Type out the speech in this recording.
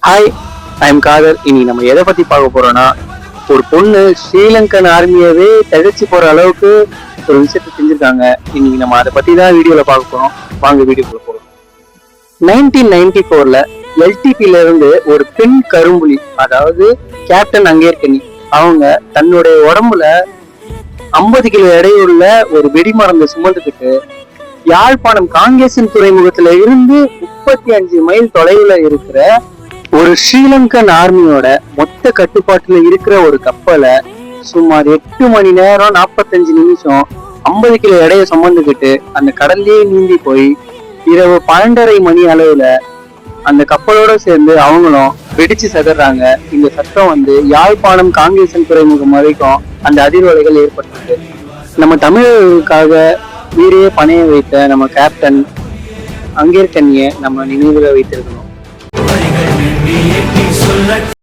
Hi, I'm Kader. இனி நம்ம எதை பத்தி பார்க்க போறோம்னா, ஒரு பொண்ணு ஸ்ரீலங்கன் ஆர்மியவே தகச்சு போற அளவுக்கு ஒரு விஷயத்த செஞ்சிருக்காங்க. இன்னைக்கு நம்ம அதை பத்தி தான் வீடியோல பார்க்க போறோம். வாங்க வீடியோக்குள்ள போகலாம். 1994ல எல்டிபில இருந்து ஒரு பெண் கரும்புலி, அதாவது கேப்டன் அங்கேற்கனி, அவங்க தன்னுடைய உடம்புல 50 கிலோ எடையுள்ள ஒரு வெடிமருந்தை சுமந்துக்கிட்டு யாழ்ப்பாணம் காங்கேசன் துறைமுகத்துல இருந்து 35 மைல் தொலைவுல இருக்கிற ஒரு ஸ்ரீலங்கன் ஆர்மியோட மொத்த கட்டுப்பாட்டுல இருக்கிற ஒரு கப்பலை சுமார் 8 மணி நேரம் 45 நிமிஷம் 50 கிலோ எடையை சுமந்துக்கிட்டு அந்த கடல்லே நீந்தி போய் இரவு 12:30 மணி அளவுல அந்த கப்பலோட சேர்ந்து அவங்களும் வெடிச்சு சதறாங்க. இந்த சத்தம் யாழ்ப்பாணம் காங்கேசன் துறைமுகம் வரைக்கும் அந்த அதிர்வலைகள் ஏற்பட்டிருக்கு. நம்ம தமிழர்களுக்காக வீரையே பணைய வைத்த நம்ம கேப்டன் அங்கேற்கனியை நம்ம நினைவுல வைத்திருக்கணும்.